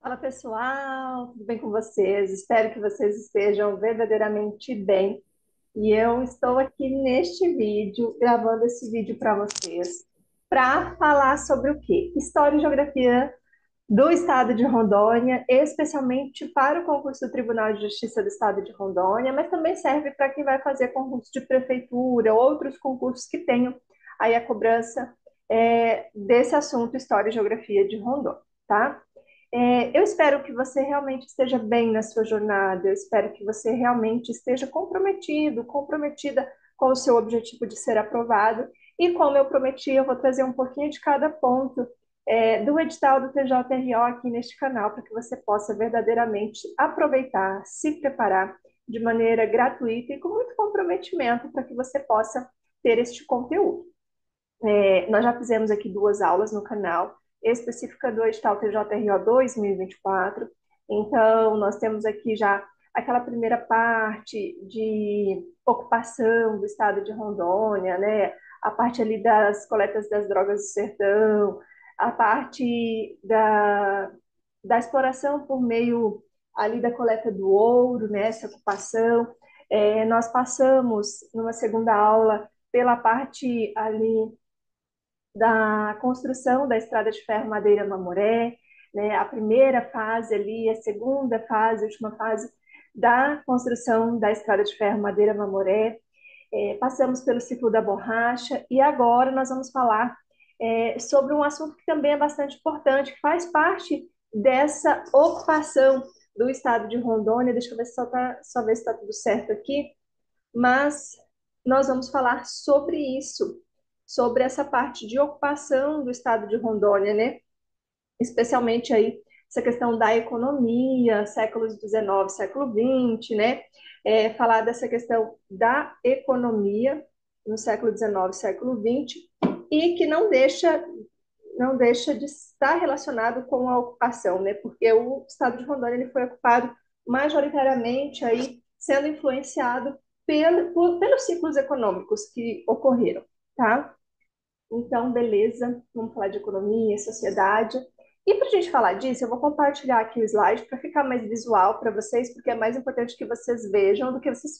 Fala pessoal, tudo bem com vocês? Espero que vocês estejam verdadeiramente bem. E eu estou aqui neste vídeo, gravando esse vídeo para vocês, para falar sobre o quê? História e geografia do estado de Rondônia, especialmente para o concurso do Tribunal de Justiça do estado de Rondônia, mas também serve para quem vai fazer concurso de prefeitura, outros concursos que tenham aí a cobrança desse assunto, História e Geografia de Rondônia, tá? Eu espero que você realmente esteja bem na sua jornada, eu espero que você realmente esteja comprometido, comprometida com o seu objetivo de ser aprovado. E como eu prometi, eu vou trazer um pouquinho de cada ponto do edital do TJRO aqui neste canal, para que você possa verdadeiramente aproveitar, se preparar de maneira gratuita e com muito comprometimento para que você possa ter este conteúdo. Nós já fizemos aqui duas aulas no canal, específica do edital TJRO 2024. Então, nós temos aqui já aquela primeira parte de ocupação do estado de Rondônia, né? A parte ali das coletas das drogas do sertão, a parte da exploração por meio ali da coleta do ouro, né? Essa ocupação. Nós passamos numa segunda aula pela parte ali da construção da estrada de ferro Madeira Mamoré, né, a primeira fase ali, a segunda fase, a última fase da construção da estrada de ferro Madeira Mamoré. Passamos pelo ciclo da borracha e agora nós vamos falar sobre um assunto que também é bastante importante, que faz parte dessa ocupação do estado de Rondônia. Deixa eu ver se só ver se está tudo certo aqui, mas nós vamos falar sobre isso, sobre essa parte de ocupação do estado de Rondônia, né? Especialmente aí essa questão da economia, séculos XIX, século XX, né? Falar dessa questão da economia no século XIX, século XX, e que não deixa de estar relacionado com a ocupação, né? Porque o estado de Rondônia ele foi ocupado majoritariamente aí sendo influenciado pelos ciclos econômicos que ocorreram, tá? Então, beleza, vamos falar de economia, sociedade. E para a gente falar disso, eu vou compartilhar aqui o slide para ficar mais visual para vocês, porque é mais importante que vocês vejam do que vocês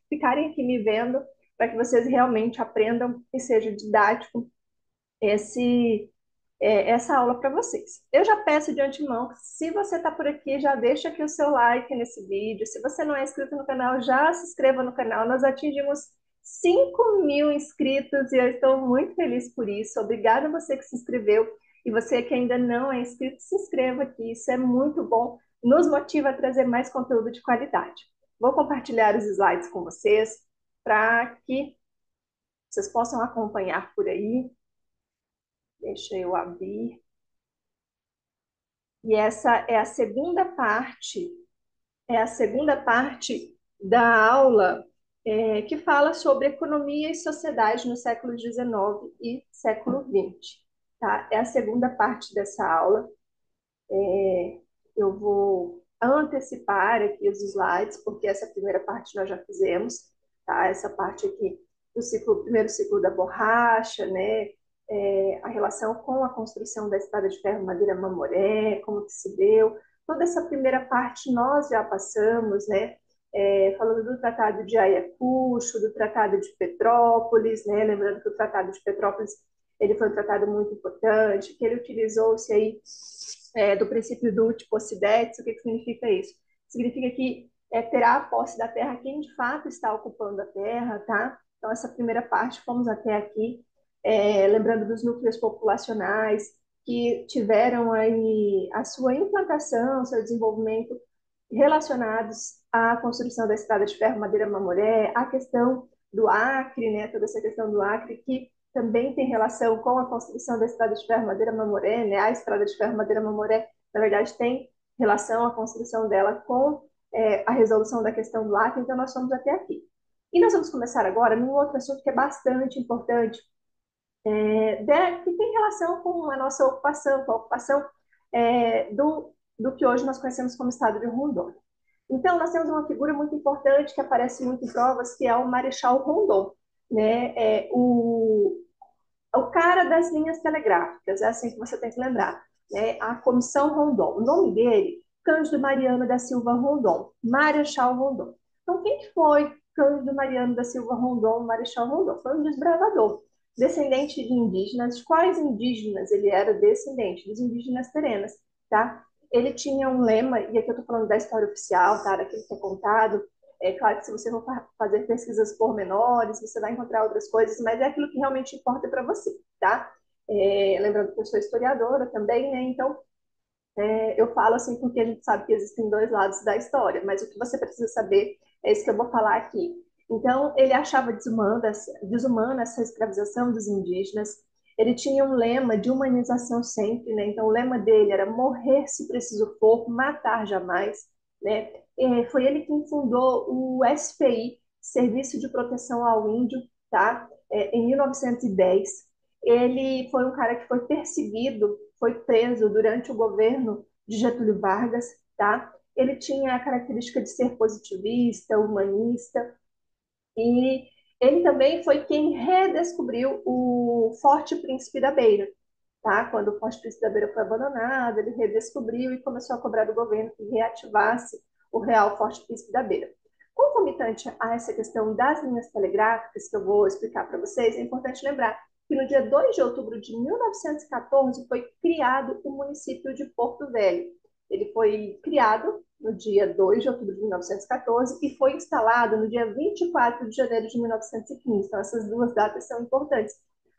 ficarem aqui me vendo, para que vocês realmente aprendam e seja didático essa aula para vocês. Eu já peço de antemão que, se você está por aqui, já deixa aqui o seu like nesse vídeo. Se você não é inscrito no canal, já se inscreva no canal. Nós atingimos 5.000 inscritos e eu estou muito feliz por isso. Obrigada a você que se inscreveu. E você que ainda não é inscrito, se inscreva aqui. Isso é muito bom. Nos motiva a trazer mais conteúdo de qualidade. Vou compartilhar os slides com vocês para que vocês possam acompanhar por aí. Deixa eu abrir. E essa é a segunda parte da aula que fala sobre economia e sociedade no século XIX e século XX. Tá? É a segunda parte dessa aula. Eu vou antecipar aqui os slides, porque essa primeira parte nós já fizemos, tá? Essa parte aqui do primeiro ciclo da borracha, né? A relação com a construção da estrada de ferro Madeira Mamoré, como que se deu. Toda essa primeira parte nós já passamos, né? Falando do Tratado de Ayacucho, do Tratado de Petrópolis, né? Lembrando que o Tratado de Petrópolis ele foi um tratado muito importante, que ele utilizou-se aí do princípio do uti possidetis. O que significa isso? Significa que terá a posse da terra quem de fato está ocupando a terra, tá? Então, essa primeira parte, fomos até aqui, lembrando dos núcleos populacionais que tiveram aí a sua implantação, seu desenvolvimento relacionados à construção da estrada de ferro Madeira Mamoré, a questão do Acre, né, toda essa questão do Acre, que também tem relação com a construção da estrada de ferro Madeira Mamoré, né, a estrada de ferro Madeira Mamoré, na verdade, tem relação a construção dela com a resolução da questão do Acre, então nós fomos até aqui. E nós vamos começar agora num outro assunto que é bastante importante, que tem relação com a nossa ocupação, com a ocupação do que hoje nós conhecemos como Estado de Rondônia. Então, nós temos uma figura muito importante que aparece muito em provas, que é o Marechal Rondon, né? O cara das linhas telegráficas, é assim que você tem que lembrar. né, a Comissão Rondon. O nome dele, Cândido Mariano da Silva Rondon, Marechal Rondon. Então, quem que foi Cândido Mariano da Silva Rondon, Marechal Rondon? Foi um desbravador, descendente de indígenas. Quais indígenas ele era descendente? Dos indígenas terenas, tá? Ele tinha um lema, e aqui eu estou falando da história oficial, tá? Daquilo que é contado. É claro que se você for fazer pesquisas pormenores, você vai encontrar outras coisas, mas é aquilo que realmente importa para você, tá? Lembrando que eu sou historiadora também, né? Então, eu falo assim porque a gente sabe que existem dois lados da história, mas o que você precisa saber é isso que eu vou falar aqui. Então, ele achava desumana essa escravização dos indígenas. Ele tinha um lema de humanização sempre, né? Então, o lema dele era morrer se preciso for, matar jamais, né? Foi ele quem fundou o SPI, Serviço de Proteção ao Índio, tá? Em 1910. Ele foi um cara que foi perseguido, foi preso durante o governo de Getúlio Vargas, tá? Ele tinha a característica de ser positivista, humanista, e ele também foi quem redescobriu o Forte Príncipe da Beira, tá? Quando o Forte Príncipe da Beira foi abandonado, ele redescobriu e começou a cobrar do governo que reativasse o Real Forte Príncipe da Beira. Concomitante a essa questão das linhas telegráficas, que eu vou explicar para vocês, é importante lembrar que no dia 2 de outubro de 1914 foi criado o município de Porto Velho. Ele foi criado no dia 2 de outubro de 1914 e foi instalado no dia 24 de janeiro de 1915. Então, essas duas datas são importantes.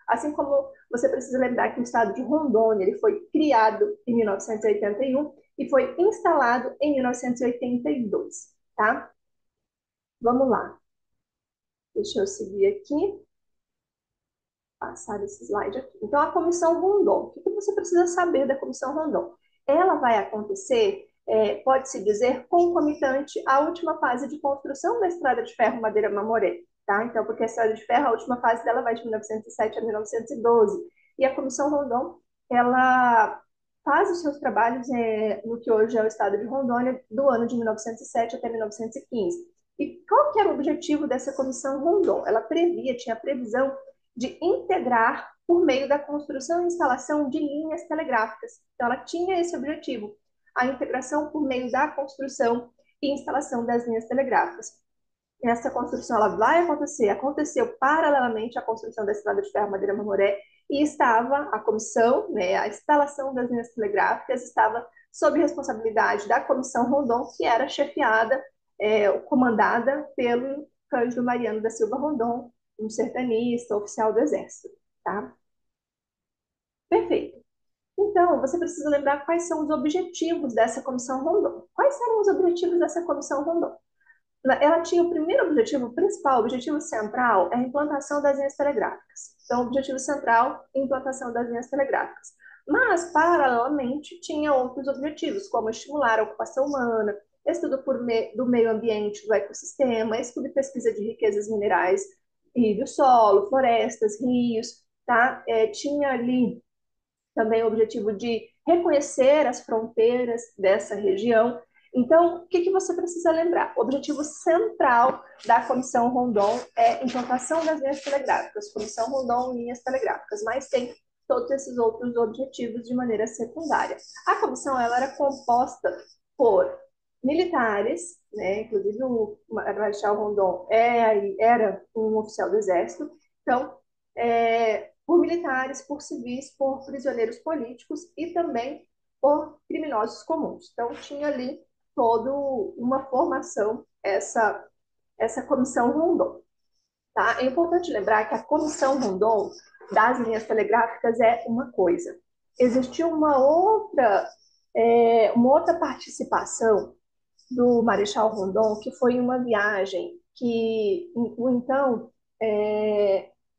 Assim como você precisa lembrar que o estado de Rondônia ele foi criado em 1981 e foi instalado em 1982, tá? Vamos lá. Deixa eu seguir aqui, passar esse slide aqui. Então, a Comissão Rondon. O que você precisa saber da Comissão Rondon? Ela vai acontecer, pode-se dizer, concomitante à última fase de construção da Estrada de Ferro Madeira-Mamoré, tá? Então, porque a Estrada de Ferro, a última fase dela vai de 1907 a 1912. E a Comissão Rondon, ela faz os seus trabalhos no que hoje é o estado de Rondônia, do ano de 1907 até 1915. E qual que era o objetivo dessa Comissão Rondon? Ela tinha previsão de integrar por meio da construção e instalação de linhas telegráficas. Então, ela tinha esse objetivo, a integração por meio da construção e instalação das linhas telegráficas. Essa construção ela vai acontecer, aconteceu paralelamente à construção da Estrada de Ferro Madeira Mamoré e estava a comissão, né, a instalação das linhas telegráficas estava sob responsabilidade da Comissão Rondon, que era chefiada, comandada pelo Cândido Mariano da Silva Rondon, um sertanista, oficial do Exército, tá? Perfeito. Então, você precisa lembrar quais são os objetivos dessa Comissão Rondon. Quais eram os objetivos dessa Comissão Rondon? Ela tinha o primeiro objetivo, o principal, o objetivo central, é a implantação das linhas telegráficas. Então, o objetivo central, implantação das linhas telegráficas. Mas, paralelamente, tinha outros objetivos, como estimular a ocupação humana, estudo do meio ambiente, do ecossistema, estudo e pesquisa de riquezas minerais e do solo, florestas, rios, tá? Tinha ali também o objetivo de reconhecer as fronteiras dessa região. Então, o que você precisa lembrar? O objetivo central da Comissão Rondon é a implantação das linhas telegráficas, Comissão Rondon, linhas telegráficas, mas tem todos esses outros objetivos de maneira secundária. A comissão ela era composta por militares, né? Inclusive o Marechal Rondon era um oficial do Exército, então por militares, por civis, por prisioneiros políticos e também por criminosos comuns. Então, tinha ali toda uma formação, essa comissão Rondon. Tá? É importante lembrar que a comissão Rondon das linhas telegráficas é uma coisa. Existiu uma outra participação do Marechal Rondon, que foi uma viagem que o então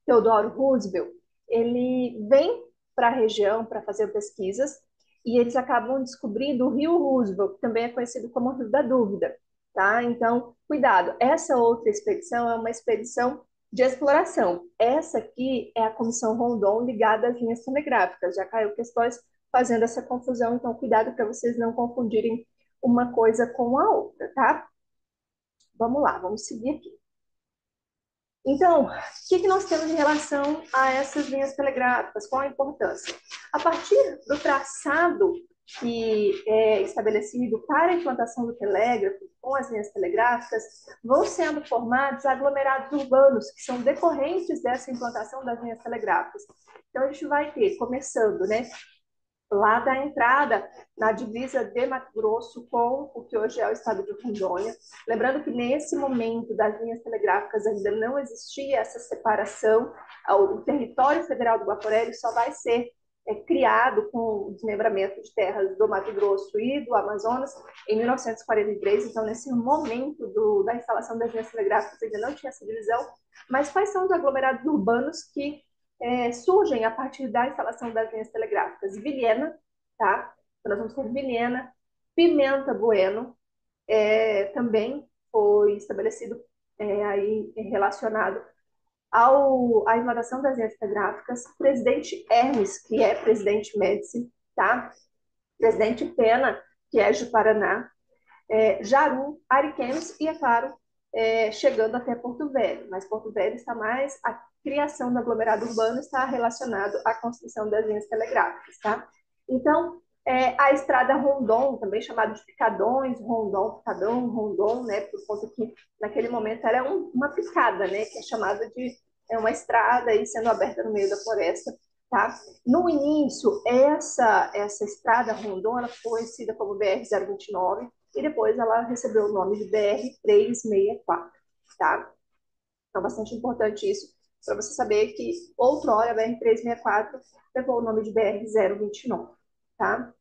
Theodore Roosevelt, ele vem para a região para fazer pesquisas e eles acabam descobrindo o Rio Roosevelt, que também é conhecido como o Rio da Dúvida, tá? Então, cuidado, essa outra expedição é uma expedição de exploração. Essa aqui é a Comissão Rondon ligada às linhas telegráficas. Já caiu questões fazendo essa confusão, então cuidado para vocês não confundirem uma coisa com a outra, tá? Vamos lá, vamos seguir aqui. Então, o que nós temos em relação a essas linhas telegráficas? Qual a importância? A partir do traçado que é estabelecido para a implantação do telégrafo com as linhas telegráficas, vão sendo formados aglomerados urbanos que são decorrentes dessa implantação das linhas telegráficas. Então, a gente vai ter, começando, né, lá da entrada na divisa de Mato Grosso com o que hoje é o estado de Rondônia. Lembrando que nesse momento das linhas telegráficas ainda não existia essa separação, o território federal do Guaporé só vai ser criado com o desmembramento de terras do Mato Grosso e do Amazonas em 1943, então nesse momento da instalação das linhas telegráficas ainda não tinha essa divisão, mas quais são os aglomerados urbanos que surgem a partir da instalação das linhas telegráficas? Vilhena, tá? Então, nós vamos ter Vilhena, Pimenta Bueno, também foi estabelecido aí relacionado à implantação das linhas telegráficas, Presidente Hermes, que é Presidente Médici, tá? Presidente Pena, que é de Paraná, Jaru, Ariquemes e, é claro, chegando até Porto Velho. Mas Porto Velho está mais, a criação do aglomerado urbano está relacionado à construção das linhas telegráficas, tá? Então, a estrada Rondon, também chamada de Picadões, Rondon, Picadão, Rondon, né? Por conta que naquele momento era uma picada, né? Que é chamada de uma estrada aí sendo aberta no meio da floresta, tá? No início, essa estrada Rondon, ela foi conhecida como BR-029, e depois ela recebeu o nome de BR-364, tá? Então, bastante importante isso, para você saber que outrora a BR-364 levou o nome de BR-029, tá?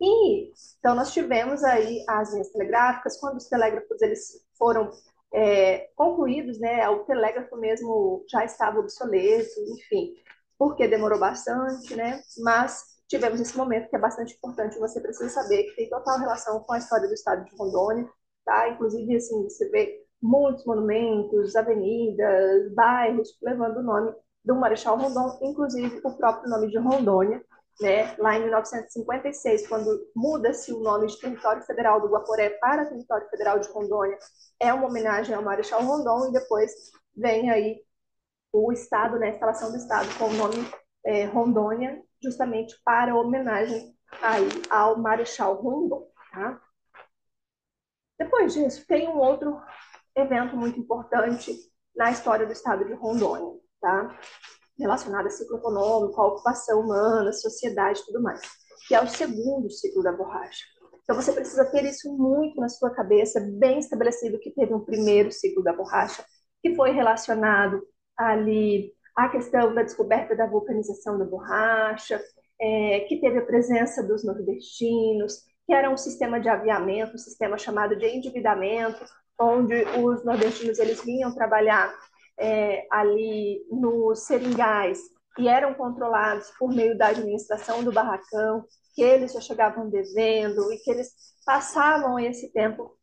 E, então, nós tivemos aí as linhas telegráficas, quando os telégrafos eles foram concluídos, né, o telégrafo mesmo já estava obsoleto, enfim, porque demorou bastante, né, mas tivemos esse momento que é bastante importante, você precisa saber que tem total relação com a história do estado de Rondônia, tá? Inclusive, assim, você vê muitos monumentos, avenidas, bairros levando o nome do Marechal Rondon, inclusive o próprio nome de Rondônia, né? Lá em 1956, quando muda-se o nome de Território Federal do Guaporé para Território Federal de Rondônia, é uma homenagem ao Marechal Rondon, e depois vem aí o Estado, né, a instalação do Estado com o nome Rondônia, justamente para homenagem aí ao Marechal Rondon, tá? Depois disso, tem um outro evento muito importante na história do Estado de Rondônia, tá? Relacionado a ciclo econômico, a ocupação humana, sociedade e tudo mais, que é o segundo ciclo da borracha. Então, você precisa ter isso muito na sua cabeça, bem estabelecido que teve um primeiro ciclo da borracha, que foi relacionado ali à questão da descoberta da vulcanização da borracha, que teve a presença dos nordestinos, que era um sistema de aviamento, um sistema chamado de endividamento, onde os nordestinos eles vinham trabalhar ali nos seringais e eram controlados por meio da administração do barracão, que eles já chegavam devendo e que eles passavam esse tempo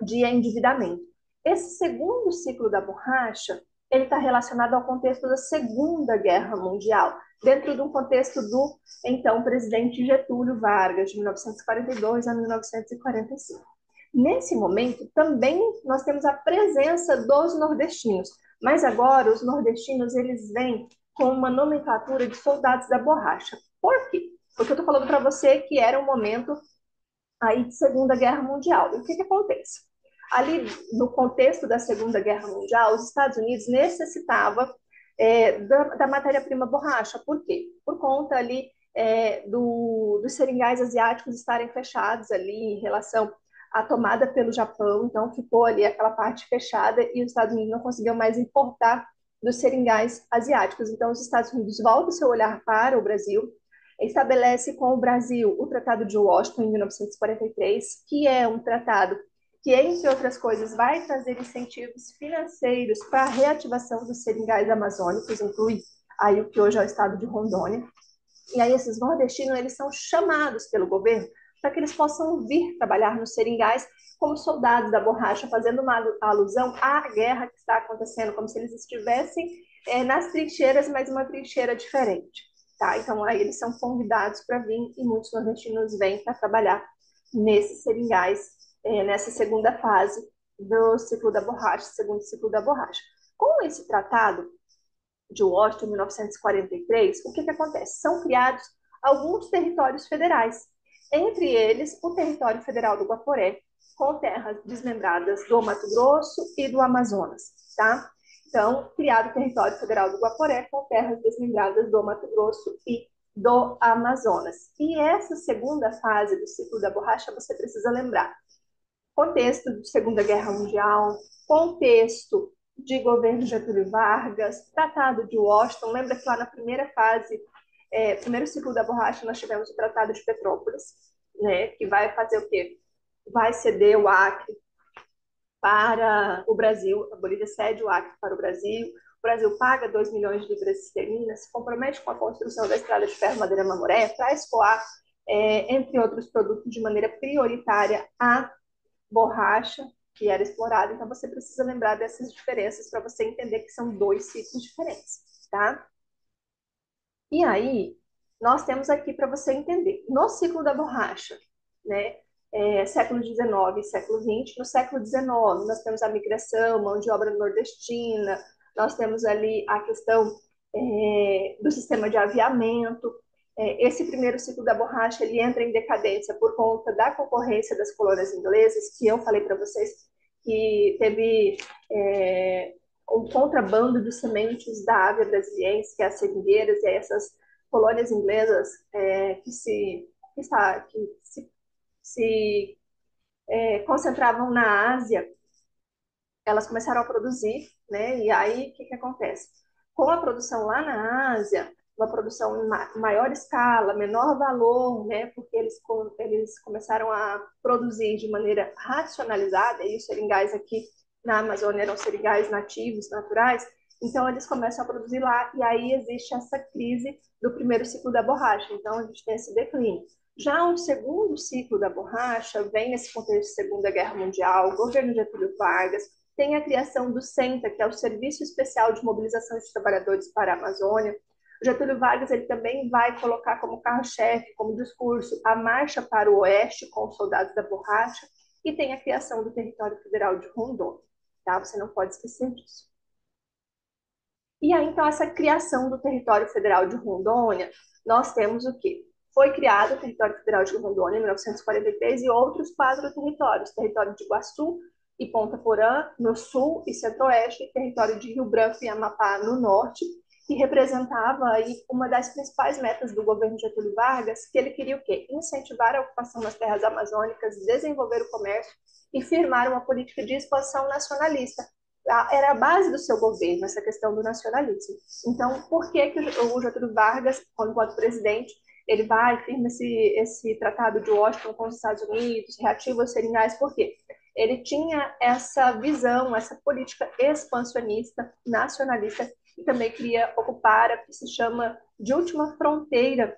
de endividamento. Esse segundo ciclo da borracha, ele está relacionado ao contexto da Segunda Guerra Mundial, dentro de um contexto do, então, presidente Getúlio Vargas, de 1942 a 1945. Nesse momento, também nós temos a presença dos nordestinos, mas agora os nordestinos eles vêm com uma nomenclatura de soldados da borracha. Por quê? Porque eu estou falando para você que era um momento aí de Segunda Guerra Mundial. E o que, que acontece? Ali, no contexto da Segunda Guerra Mundial, os Estados Unidos necessitavam da matéria-prima borracha. Por quê? Por conta ali dos seringais asiáticos estarem fechados ali em relação à tomada pelo Japão, então ficou ali aquela parte fechada e os Estados Unidos não conseguiam mais importar dos seringais asiáticos. Então, os Estados Unidos voltam o seu olhar para o Brasil, estabelece com o Brasil o Tratado de Washington em 1943, que é um tratado que, entre outras coisas, vai trazer incentivos financeiros para a reativação dos seringais amazônicos, inclui aí o que hoje é o estado de Rondônia. E aí esses nordestinos, eles são chamados pelo governo para que eles possam vir trabalhar nos seringais como soldados da borracha, fazendo uma alusão à guerra que está acontecendo, como se eles estivessem nas trincheiras, mas uma trincheira diferente. Tá? Então, aí eles são convidados para vir e muitos nordestinos vêm para trabalhar nesses seringais, nessa segunda fase do ciclo da borracha, segundo ciclo da borracha. Com esse tratado de Washington, em 1943, o que acontece? São criados alguns territórios federais, entre eles o Território Federal do Guaporé, com terras desmembradas do Mato Grosso e do Amazonas, tá? Então, criado o Território Federal do Guaporé com terras desmembradas do Mato Grosso e do Amazonas. E essa segunda fase do ciclo da borracha, você precisa lembrar contexto de Segunda Guerra Mundial, contexto de governo Getúlio Vargas, Tratado de Washington. Lembra que lá na primeira fase, primeiro ciclo da borracha, nós tivemos o Tratado de Petrópolis, né, que vai fazer o quê? Vai ceder o Acre para o Brasil, a Bolívia cede o Acre para o Brasil paga 2 milhões de libras esterlinas, se compromete com a construção da estrada de ferro Madeira-Mamoré para escoar, entre outros produtos, de maneira prioritária a borracha que era explorada. Então, você precisa lembrar dessas diferenças para você entender que são dois ciclos diferentes, tá? E aí, nós temos aqui para você entender, no ciclo da borracha, né, século XIX e século XX, no século XIX, nós temos a migração, mão de obra nordestina, nós temos ali a questão do sistema de aviamento. Esse primeiro ciclo da borracha ele entra em decadência por conta da concorrência das colônias inglesas, que eu falei para vocês que teve um contrabando de sementes da ave brasiliense, que é as seringueiras, e essas colônias inglesas que se concentravam na Ásia, elas começaram a produzir, né? E aí, o que acontece? Com a produção lá na Ásia, uma produção em maior escala, menor valor, né? Porque eles começaram a produzir de maneira racionalizada, e os seringais aqui na Amazônia eram seringais nativos, naturais, então eles começam a produzir lá, e aí existe essa crise do primeiro ciclo da borracha, então a gente tem esse declínio. Já o segundo ciclo da borracha vem nesse contexto de Segunda Guerra Mundial, governo Getúlio Vargas, tem a criação do SENTA, que é o Serviço Especial de Mobilização de Trabalhadores para a Amazônia. O Getúlio Vargas ele também vai colocar como carro-chefe, como discurso, a marcha para o oeste com os soldados da borracha, e tem a criação do Território Federal de Rondônia. Tá? Você não pode esquecer disso. E aí, então, essa criação do Território Federal de Rondônia, nós temos o quê? Foi criado o Território Federal de Rondônia em 1943 e outros 4 territórios: território de Iguaçu e Ponta Porã, no sul e centro-oeste, e território de Rio Branco e Amapá, no norte, que representava aí uma das principais metas do governo Getúlio Vargas, que ele queria o quê? Incentivar a ocupação das terras amazônicas, desenvolver o comércio e firmar uma política de expansão nacionalista. Era a base do seu governo, essa questão do nacionalismo. Então, por que o Getúlio Vargas, enquanto presidente, ele vai, firma esse tratado de Washington com os Estados Unidos, reativa os seringais? Por quê? Ele tinha essa visão, essa política expansionista, nacionalista, e também queria ocupar a que se chama de última fronteira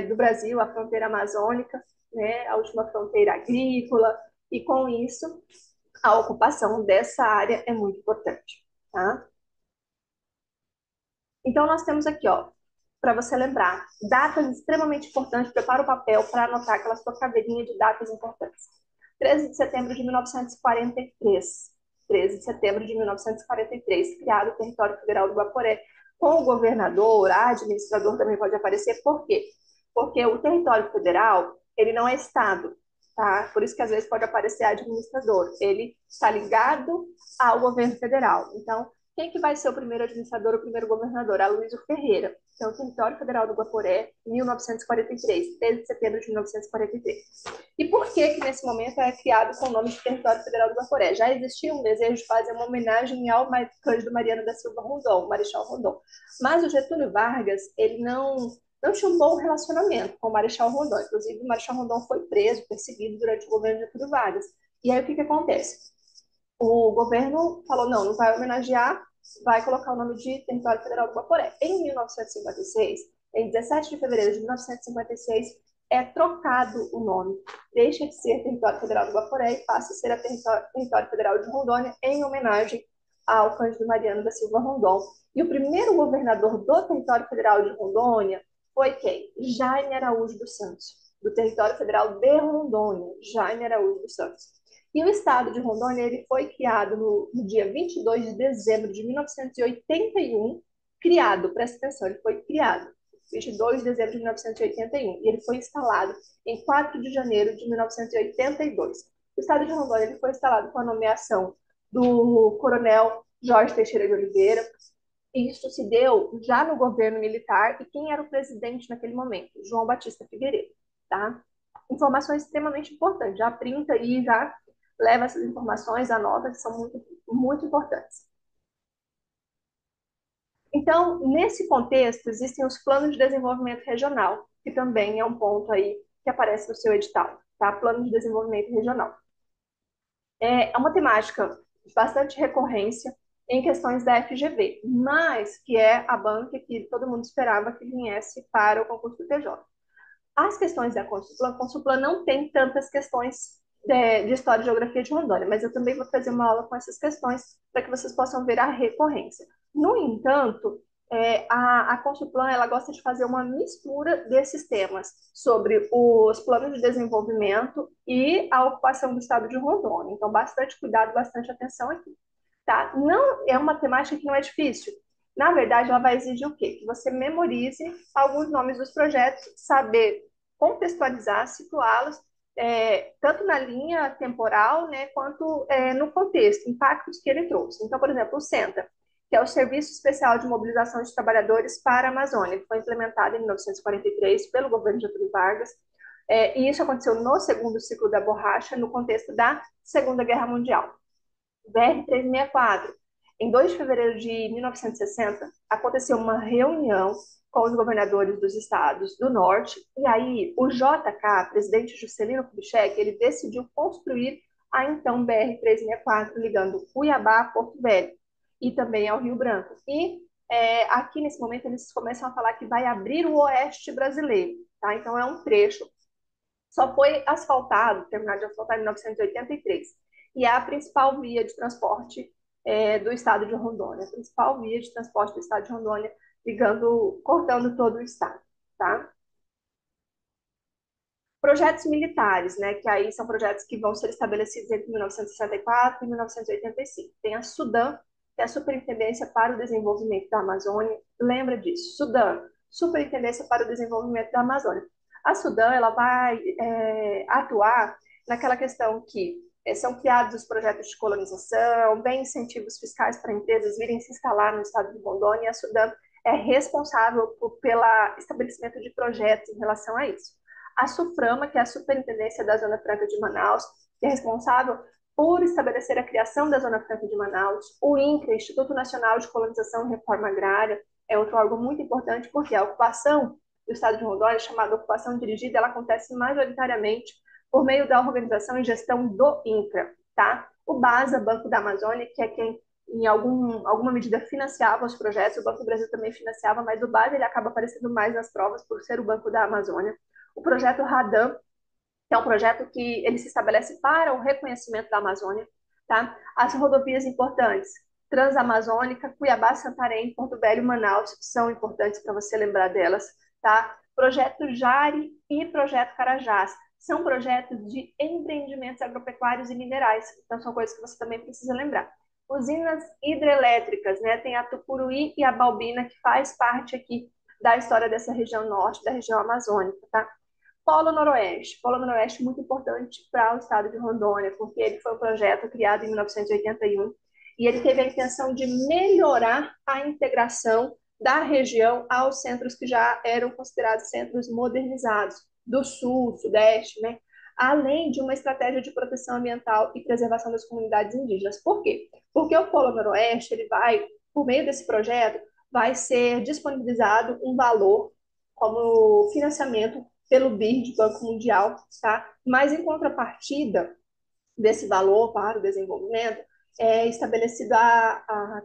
do Brasil, a fronteira amazônica, né, a última fronteira agrícola, e com isso a ocupação dessa área é muito importante, tá? Então, nós temos aqui, ó, para você lembrar, datas extremamente importantes. Prepara o papel para anotar aquela sua caveirinha de datas importantes. 13 de setembro de 1943. 13 de setembro de 1943, criado o Território Federal do Guaporé, com o governador, administrador também pode aparecer. Por quê? Porque o território federal, ele não é Estado, tá? Por isso que às vezes pode aparecer administrador. Ele está ligado ao governo federal. Então, quem que vai ser o primeiro administrador, o primeiro governador? Aloysio Ferreira. Então, o Território Federal do Guaporé, 1943, 13 de setembro de 1943. E por que nesse momento é criado com o nome de Território Federal do Guaporé? Já existia um desejo de fazer uma homenagem ao Cândido Mariano da Silva Rondon, Marechal Rondon. Mas o Getúlio Vargas, ele não tinha um bom relacionamento com o Marechal Rondon. Inclusive, o Marechal Rondon foi preso, perseguido durante o governo de Getúlio Vargas. E aí, o que acontece? O governo falou, não vai homenagear, vai colocar o nome de Território Federal do Guaporé. Em 1956, em 17 de fevereiro de 1956, é trocado o nome. Deixa de ser Território Federal do Guaporé e passa a ser a Território Federal de Rondônia, em homenagem ao Cândido Mariano da Silva Rondon. E o primeiro governador do Território Federal de Rondônia foi quem? Jaime Araújo dos Santos, do Território Federal de Rondônia, Jaime Araújo dos Santos. E o estado de Rondônia ele foi criado no dia 22 de dezembro de 1981, criado, presta atenção, ele foi criado 22 de dezembro de 1981 e ele foi instalado em 4 de janeiro de 1982. O estado de Rondônia ele foi instalado com a nomeação do coronel Jorge Teixeira de Oliveira. Isso se deu já no governo militar e quem era o presidente naquele momento? João Batista Figueiredo, tá? Informações extremamente importantes. Já printa aí, já leva essas informações, anota, que são muito, muito importantes. Então, nesse contexto, existem os planos de desenvolvimento regional, que também é um ponto aí que aparece no seu edital, tá? Plano de desenvolvimento regional. É uma temática de bastante recorrência em questões da FGV, mas que é a banca que todo mundo esperava que viesse para o concurso do TJ. As questões da Consuplan, a Consuplan não tem tantas questões de história e geografia de Rondônia, mas eu também vou fazer uma aula com essas questões para que vocês possam ver a recorrência. No entanto, a Consuplan ela gosta de fazer uma mistura desses temas sobre os planos de desenvolvimento e a ocupação do estado de Rondônia. Então, bastante cuidado, bastante atenção aqui. Tá? Não é uma temática que não é difícil. Na verdade, ela vai exigir o quê? Que você memorize alguns nomes dos projetos, saber contextualizar, situá-los, tanto na linha temporal, né, quanto no contexto, impactos que ele trouxe. Então, por exemplo, o SENTA, que é o Serviço Especial de Mobilização de Trabalhadores para a Amazônia, que foi implementado em 1943 pelo governo Getúlio Vargas, e isso aconteceu no segundo ciclo da borracha, no contexto da Segunda Guerra Mundial. BR-364. Em 2 de fevereiro de 1960, aconteceu uma reunião com os governadores dos estados do norte, e aí o JK, presidente Juscelino Kubitschek, ele decidiu construir a então BR-364, ligando Cuiabá a Porto Velho, e também ao Rio Branco. E aqui, nesse momento, eles começam a falar que vai abrir o oeste brasileiro, tá? Então, é um trecho só foi asfaltado, terminado de asfaltar em 1983. E é a principal via de transporte do estado de Rondônia, a principal via de transporte do estado de Rondônia, ligando, cortando todo o estado, tá? Projetos militares, né, que aí são projetos que vão ser estabelecidos entre 1964 e 1985. Tem a SUDAM, que é a Superintendência para o Desenvolvimento da Amazônia. Lembra disso? SUDAM, Superintendência para o Desenvolvimento da Amazônia. A SUDAM ela vai atuar naquela questão que são criados os projetos de colonização, vem incentivos fiscais para empresas virem se instalar no estado de Rondônia, e a SUDAM é responsável pelo estabelecimento de projetos em relação a isso. A SUFRAMA, que é a Superintendência da Zona Franca de Manaus, que é responsável por estabelecer a criação da Zona Franca de Manaus. O INCRA, Instituto Nacional de Colonização e Reforma Agrária, é outro órgão muito importante, porque a ocupação do estado de Rondônia, chamada ocupação dirigida, ela acontece majoritariamente por meio da organização e gestão do INCRA, tá? O BASA, Banco da Amazônia, que é quem em alguma medida financiava os projetos, o Banco do Brasil também financiava, mas o BASA ele acaba aparecendo mais nas provas por ser o Banco da Amazônia. O projeto RADAM, que é um projeto que ele se estabelece para o reconhecimento da Amazônia, tá? As rodovias importantes, Transamazônica, Cuiabá, Santarém, Porto Velho, Manaus, são importantes para você lembrar delas, tá? Projeto Jari e Projeto Carajás, são projetos de empreendimentos agropecuários e minerais, então são coisas que você também precisa lembrar. Usinas hidrelétricas, né? Tem a Tucuruí e a Balbina, que faz parte aqui da história dessa região norte, da região amazônica, tá? Polo Noroeste. Polo Noroeste é muito importante para o estado de Rondônia, porque ele foi um projeto criado em 1981 e ele teve a intenção de melhorar a integração da região aos centros que já eram considerados centros modernizados, do sul, sudeste, né? Além de uma estratégia de proteção ambiental e preservação das comunidades indígenas. Por quê? Porque o Polo Noroeste, ele vai, por meio desse projeto, vai ser disponibilizado um valor como financiamento pelo BID, Banco Mundial, tá? Mas em contrapartida desse valor para o desenvolvimento, é estabelecido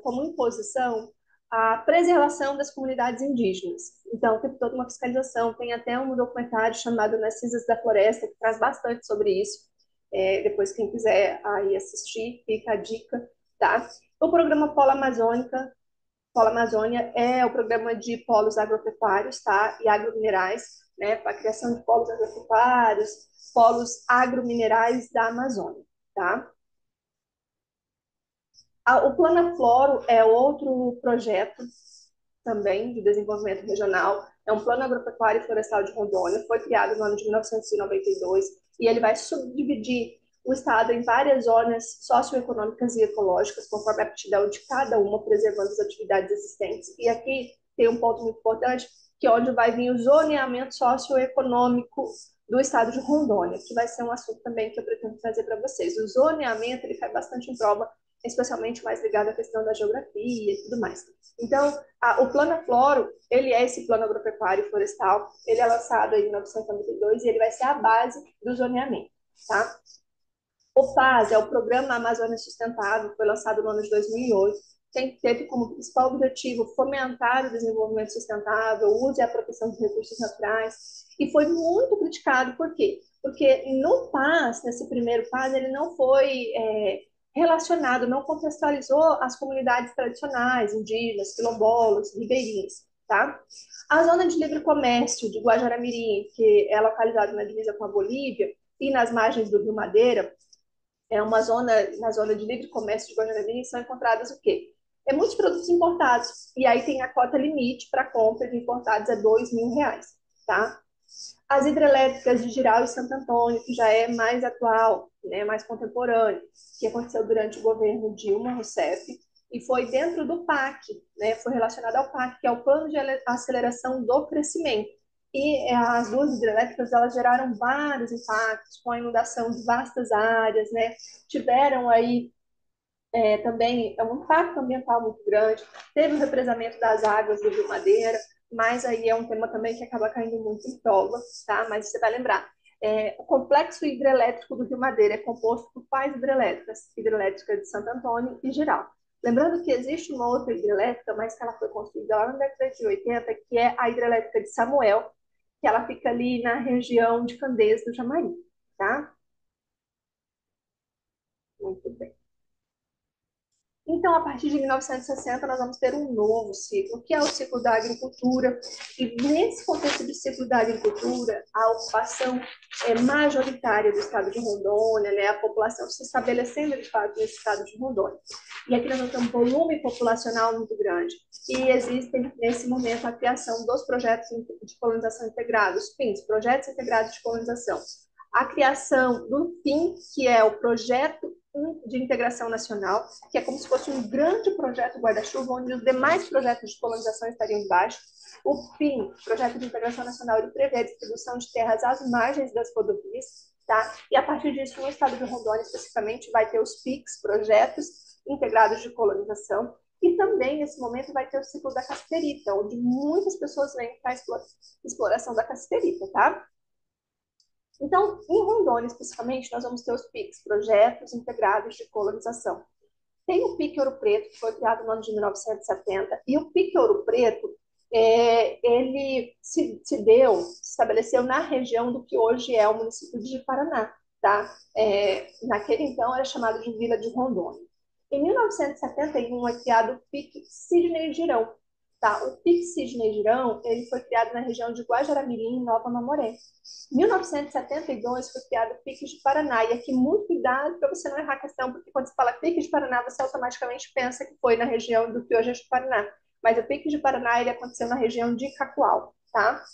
como imposição a preservação das comunidades indígenas. Então, tem toda uma fiscalização, tem até um documentário chamado Narcisas da Floresta, que traz bastante sobre isso. Depois, quem quiser aí assistir, fica a dica, tá? O programa Polo Amazônica, Polo Amazônia é o programa de polos agropecuários, tá? E agrominerais, né? Para a criação de polos agropecuários, polos agrominerais da Amazônia. tá? O Planafloro é outro projeto também de desenvolvimento regional. É um plano agropecuário e florestal de Rondônia, foi criado no ano de 1992 e 92, e ele vai subdividir o estado em várias zonas socioeconômicas e ecológicas, conforme a aptidão de cada uma, preservando as atividades existentes. E aqui tem um ponto muito importante, que é onde vai vir o zoneamento socioeconômico do estado de Rondônia, que vai ser um assunto também que eu pretendo trazer para vocês. O zoneamento, ele cai bastante em prova, especialmente mais ligado à questão da geografia e tudo mais. Então, o Planafloro, ele é esse plano agropecuário e florestal, ele é lançado em 1992 e ele vai ser a base do zoneamento, tá? O PAS é o Programa Amazônia Sustentável, foi lançado no ano de 2008, teve como principal objetivo fomentar o desenvolvimento sustentável, o uso e a proteção dos recursos naturais, e foi muito criticado, por quê? Porque no PAS, nesse primeiro PAS, ele não foi relacionado, não contextualizou as comunidades tradicionais, indígenas, quilombolas, ribeirinhas, tá? A zona de livre comércio de Guajará-Mirim, que é localizada na divisa com a Bolívia e nas margens do Rio Madeira, é uma zona, na zona de livre comércio de Guajará-Mirim, são encontradas o quê? Muitos produtos importados, e aí tem a cota limite para compra de importados é R$ 2.000, tá? As hidrelétricas de Jirau e Santo Antônio, que já é mais atual, né, mais contemporâneo, que aconteceu durante o governo Dilma Rousseff, e foi dentro do PAC, né, foi relacionado ao PAC, que é o Plano de Aceleração do Crescimento. E as duas hidrelétricas, elas geraram vários impactos, com a inundação de vastas áreas, né, tiveram aí também um impacto ambiental muito grande, teve o represamento das águas do Rio Madeira, mas aí é um tema também que acaba caindo muito em prova, tá? Mas você vai lembrar, o complexo hidrelétrico do Rio Madeira é composto por quais hidrelétricas? Hidrelétrica de Santo Antônio e Geral. Lembrando que existe uma outra hidrelétrica, mas que ela foi construída lá na década de 80, que é a hidrelétrica de Samuel, que ela fica ali na região de Candeias do Jamari, tá? Muito bem. Então, a partir de 1960, nós vamos ter um novo ciclo, que é o ciclo da agricultura. E nesse contexto de ciclo da agricultura, a ocupação majoritária do estado de Rondônia, né, a população se estabelecendo de fato nesse estado de Rondônia. E aqui nós vamos ter um volume populacional muito grande. E existem, nesse momento, a criação dos projetos de colonização integrados, PINs, Projetos Integrados de Colonização. A criação do PIN, que é o Projeto de Integração Nacional, que é como se fosse um grande projeto guarda-chuva, onde os demais projetos de colonização estariam embaixo. O PIN, Projeto de Integração Nacional, ele prevê a distribuição de terras às margens das rodovias, tá? E a partir disso, no estado de Rondônia, especificamente, vai ter os PICs, Projetos Integrados de Colonização, e também, nesse momento, vai ter o ciclo da cassiterita, onde muitas pessoas vêm para a exploração da cassiterita, tá? Então, em Rondônia, especificamente, nós vamos ter os PICs, Projetos Integrados de Colonização. Tem o PIC Ouro Preto, que foi criado no ano de 1970, e o PIC Ouro Preto, ele se estabeleceu na região do que hoje é o município de Paraná, tá? Naquele então era chamado de Vila de Rondônia. Em 1971 é criado o PIC Sidney Girão, tá? O PIC Sidney Girão, ele foi criado na região de Guajará-Mirim, Nova Mamoré. Em 1972 foi criado o PIC de Paraná, e aqui muito cuidado para você não errar a questão, porque quando você fala PIC de Paraná, você automaticamente pensa que foi na região do que hoje é de Paraná. Mas o PIC de Paraná ele aconteceu na região de Cacoal, tá?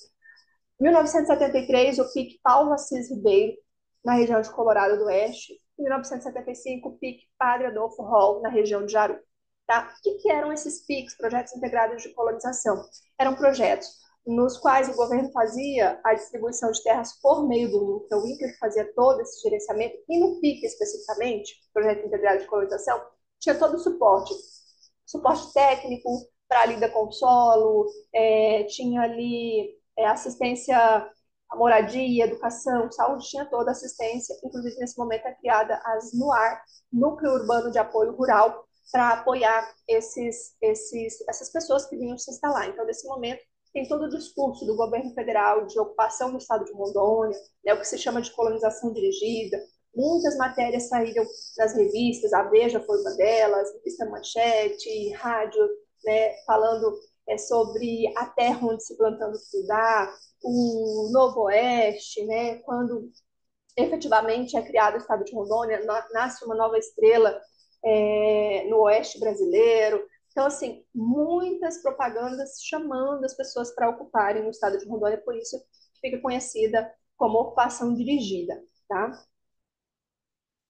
Em 1973, o PIC Paulo Assis Ribeiro, na região de Colorado do Oeste. Em 1975, o PIC Padre Adolfo Hall, na região de Jaru. Tá? O que eram esses PICs, Projetos Integrados de Colonização? Eram projetos nos quais o governo fazia a distribuição de terras por meio do INCRA, o INCRA que fazia todo esse gerenciamento, e no PIC especificamente, Projeto Integrado de Colonização, tinha todo o suporte técnico para a lida com o solo, tinha ali assistência à moradia, educação, saúde, tinha toda a assistência. Inclusive, nesse momento, é criada as NUAR, Núcleo Urbano de Apoio Rural, para apoiar essas pessoas que vinham se instalar. Então, nesse momento, tem todo o discurso do governo federal de ocupação do estado de Rondônia, né, o que se chama de colonização dirigida. Muitas matérias saíram nas revistas, a Veja foi uma delas, revista Manchete, rádio, né, falando sobre a terra onde se plantando estudar, o Novo Oeste, né, quando efetivamente é criado o estado de Rondônia, nasce uma nova estrela no oeste brasileiro. Então, assim, muitas propagandas chamando as pessoas para ocuparem o estado de Rondônia, por isso fica conhecida como ocupação dirigida, tá?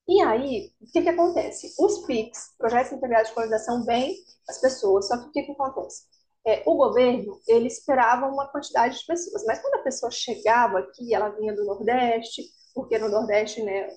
E aí, o que que acontece? Os PICs, Projetos Integrados de Colonização, vêm as pessoas, só que o que que acontece? O governo, ele esperava uma quantidade de pessoas, mas quando a pessoa chegava aqui, ela vinha do Nordeste, porque no Nordeste, né,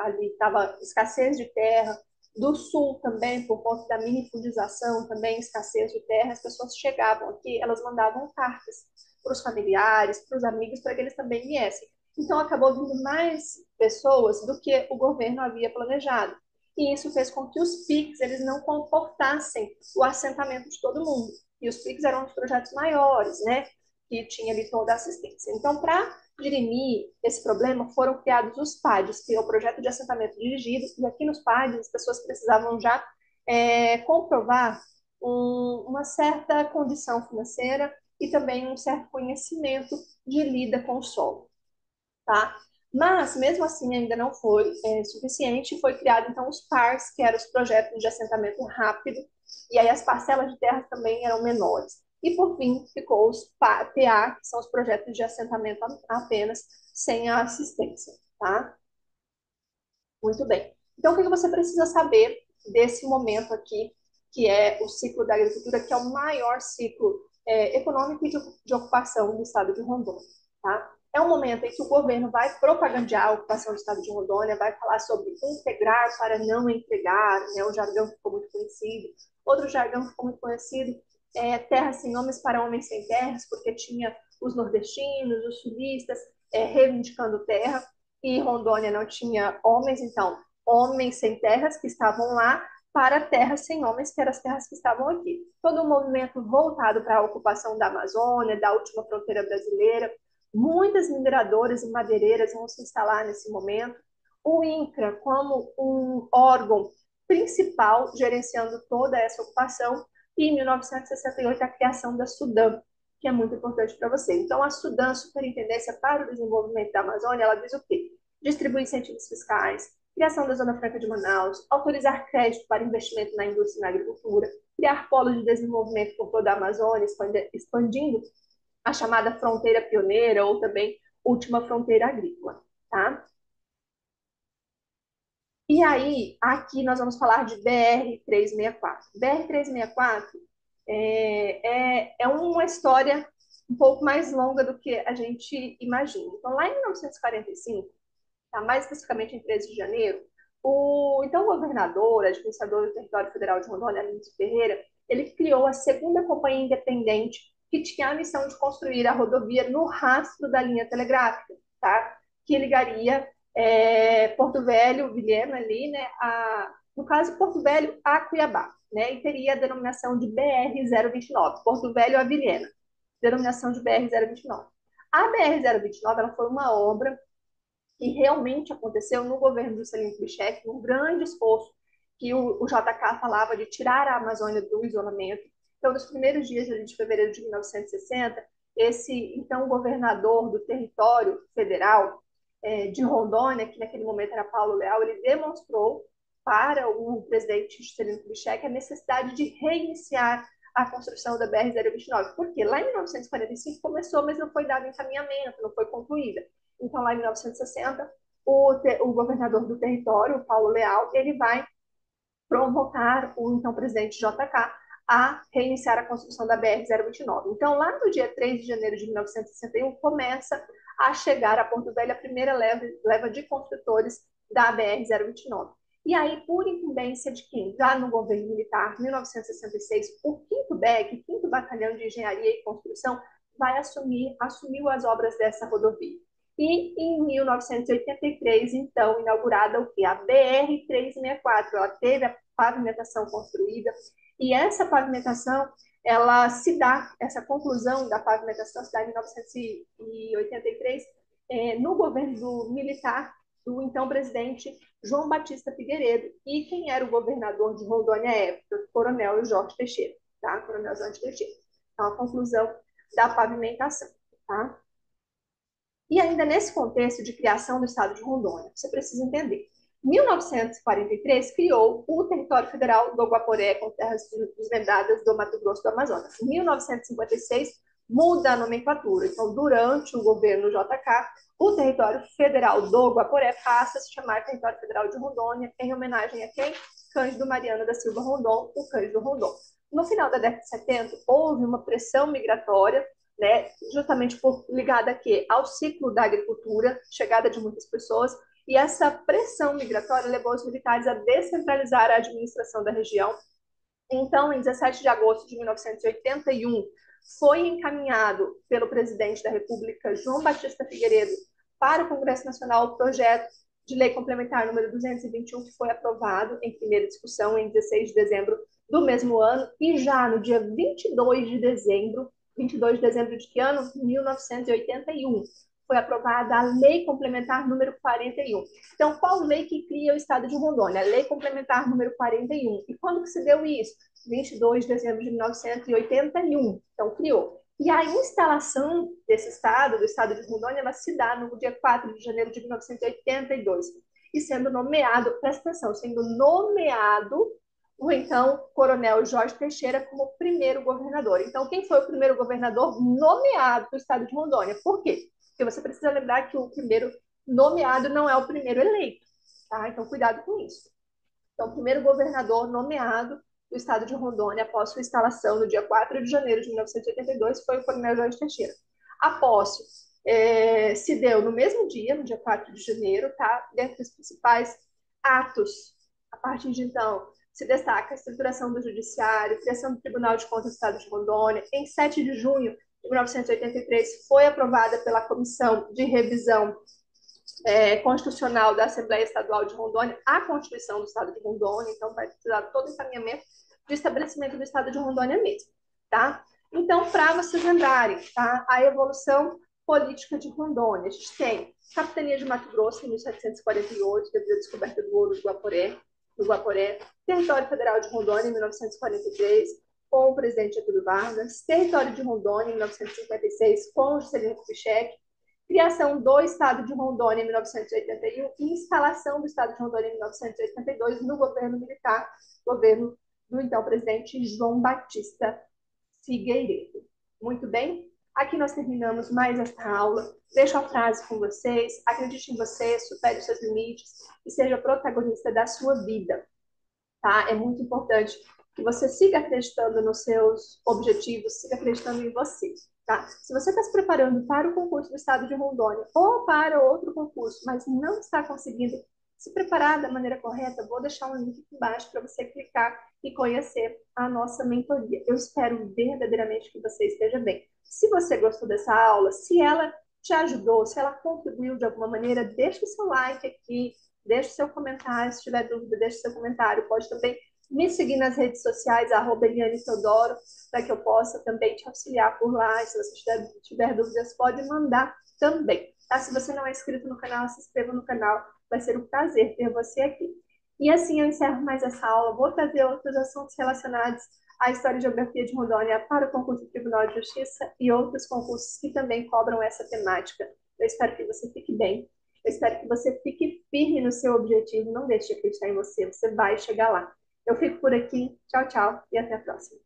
ali estava escassez de terra, do Sul também, por conta da minifundização, também escassez de terra, as pessoas chegavam aqui, elas mandavam cartas para os familiares, para os amigos, para que eles também viessem. Então, acabou vindo mais pessoas do que o governo havia planejado. E isso fez com que os PICs eles não comportassem o assentamento de todo mundo. E os PICs eram os projetos maiores, né? Que tinha ali toda a assistência. Então, para dirimir esse problema, foram criados os PADs, que é o Projeto de Assentamento Dirigido. E aqui nos PADs, as pessoas precisavam já comprovar uma certa condição financeira e também um certo conhecimento de lida com o solo, tá? Mas, mesmo assim, ainda não foi suficiente. Foi criado, então, os PARs, que eram os projetos de assentamento rápido, e aí as parcelas de terra também eram menores. E, por fim, ficou os PA, que são os projetos de assentamento apenas, sem a assistência, tá? Muito bem. Então, o que você precisa saber desse momento aqui, que é o ciclo da agricultura, que é o maior ciclo econômico e de ocupação do estado de Rondônia, tá? É um momento em que o governo vai propagandear a ocupação do estado de Rondônia, vai falar sobre integrar para não entregar, né? O jargão ficou muito conhecido. Outro jargão ficou muito conhecido é terras sem homens para homens sem terras, porque tinha os nordestinos, os sulistas reivindicando terra, e Rondônia não tinha homens, então, homens sem terras que estavam lá para terras sem homens, que eram as terras que estavam aqui. Todo um movimento voltado para a ocupação da Amazônia, da última fronteira brasileira. Muitas mineradoras e madeireiras vão se instalar nesse momento. O INCRA, como um órgão principal gerenciando toda essa ocupação, e em 1968 a criação da SUDAM, que é muito importante para você. Então, a SUDAM, Superintendência para o Desenvolvimento da Amazônia, ela diz o quê? Distribuir incentivos fiscais, criação da Zona Franca de Manaus, autorizar crédito para investimento na indústria e na agricultura, criar polos de desenvolvimento por toda a Amazônia, expandindo a chamada fronteira pioneira ou também última fronteira agrícola, tá? E aí, aqui nós vamos falar de BR-364. BR-364 é uma história um pouco mais longa do que a gente imagina. Então, lá em 1945, tá? Mais especificamente em 13 de janeiro, o então governador, administrador do território federal de Rondônia, Alício Ferreira, ele criou a segunda companhia independente que tinha a missão de construir a rodovia no rastro da linha telegráfica, tá? Que ligaria Porto Velho, Vilhena ali, né? No caso, Porto Velho a Cuiabá, né? E teria a denominação de BR-029, Porto Velho a Vilhena, denominação de BR-029. A BR-029 ela foi uma obra que realmente aconteceu no governo do Juscelino Kubitschek, um grande esforço que o JK falava de tirar a Amazônia do isolamento. Então, nos primeiros dias de fevereiro de 1960, esse então governador do território federal de Rondônia, que naquele momento era Paulo Leal, ele demonstrou para o presidente Juscelino Kubitschek a necessidade de reiniciar a construção da BR-029. Porque lá em 1945 começou, mas não foi dado encaminhamento, não foi concluída. Então, lá em 1960, o governador do território, Paulo Leal, ele vai provocar o então presidente JK a reiniciar a construção da BR-029. Então, lá no dia 3 de janeiro de 1961, começa a chegar a Porto Velho a primeira leva de construtores da BR-029. E aí, por incumbência de quem? Já no governo militar, 1966, o 5º BEC, 5º Batalhão de Engenharia e Construção, assumiu as obras dessa rodovia. E em 1983, então, inaugurada o que? A BR-364. Ela teve a pavimentação construída e essa pavimentação, ela se dá, essa conclusão da pavimentação se dá em 1983 no governo militar do então presidente João Batista Figueiredo e quem era o governador de Rondônia à época, Coronel Jorge Teixeira, tá? Coronel Jorge Teixeira. Então, a conclusão da pavimentação, tá? E aí ainda nesse contexto de criação do Estado de Rondônia, você precisa entender. Em 1943, criou o Território Federal do Guaporé, com terras desvendadas do Mato Grosso do Amazonas. Em 1956, muda a nomenclatura. Então, durante o governo JK, o Território Federal do Guaporé passa a se chamar Território Federal de Rondônia, em homenagem a quem? Cândido Mariano da Silva Rondon, o Cândido Rondon. No final da década de 70, houve uma pressão migratória, né, justamente ligada ao ciclo da agricultura, chegada de muitas pessoas, e essa pressão migratória levou os militares a descentralizar a administração da região. Então, em 17 de agosto de 1981, foi encaminhado pelo presidente da República, João Batista Figueiredo, para o Congresso Nacional o projeto de lei complementar número 221, que foi aprovado em primeira discussão em 16 de dezembro do mesmo ano, e já no dia 22 de dezembro de que ano? 1981, foi aprovada a Lei Complementar número 41. Então, qual lei que cria o Estado de Rondônia? A Lei Complementar número 41. E quando que se deu isso? 22 de dezembro de 1981. Então, criou. E a instalação desse Estado, do Estado de Rondônia, ela se dá no dia 4 de janeiro de 1982. E sendo nomeado, presta atenção, sendo nomeado o então coronel Jorge Teixeira como primeiro governador. Então, quem foi o primeiro governador nomeado do Estado de Rondônia? Por quê? Porque você precisa lembrar que o primeiro nomeado não é o primeiro eleito, tá? Então, cuidado com isso. Então, o primeiro governador nomeado do Estado de Rondônia após sua instalação no dia 4 de janeiro de 1982 foi o coronel Jorge Teixeira. A posse se deu no mesmo dia, no dia 4 de janeiro, tá? Dentre os principais atos, a partir de então, se destaca a estruturação do judiciário, criação do Tribunal de Contas do Estado de Rondônia. Em 7 de junho de 1983, foi aprovada pela Comissão de Revisão Constitucional da Assembleia Estadual de Rondônia a Constituição do Estado de Rondônia. Então, vai precisar todo o encaminhamento de estabelecimento do Estado de Rondônia mesmo, tá? Então, para vocês lembrarem, tá? A evolução política de Rondônia. A gente tem Capitania de Mato Grosso, em 1748, devido à descoberta do ouro do Guaporé. Território Federal de Rondônia, em 1943, com o presidente Getúlio Vargas. Território de Rondônia, em 1956, com o Juscelino Kubitschek. Criação do Estado de Rondônia em 1981 e instalação do Estado de Rondônia em 1982 no governo militar, governo do então presidente João Batista Figueiredo. Muito bem? Aqui nós terminamos mais esta aula. Deixo a frase com vocês. Acredite em você, supere os seus limites e seja protagonista da sua vida. Tá? É muito importante que você siga acreditando nos seus objetivos, siga acreditando em você. Tá? Se você está se preparando para o concurso do Estado de Rondônia ou para outro concurso, mas não está conseguindo se preparar da maneira correta, vou deixar um link aqui embaixo para você clicar e conhecer a nossa mentoria. Eu espero verdadeiramente que você esteja bem. Se você gostou dessa aula, se ela te ajudou, se ela contribuiu de alguma maneira, deixe o seu like aqui, deixe o seu comentário. Se tiver dúvida, deixe o seu comentário. Pode também me seguir nas redes sociais, @Eliane Teodoro, para que eu possa também te auxiliar por lá. E se você tiver dúvidas, pode mandar também. Tá? Se você não é inscrito no canal, se inscreva no canal. Vai ser um prazer ter você aqui. E assim eu encerro mais essa aula. Vou trazer outros assuntos relacionados à História e Geografia de Rondônia para o concurso do Tribunal de Justiça e outros concursos que também cobram essa temática. Eu espero que você fique bem. Eu espero que você fique firme no seu objetivo. Não deixe de acreditar em você. Você vai chegar lá. Eu fico por aqui. Tchau, tchau e até a próxima.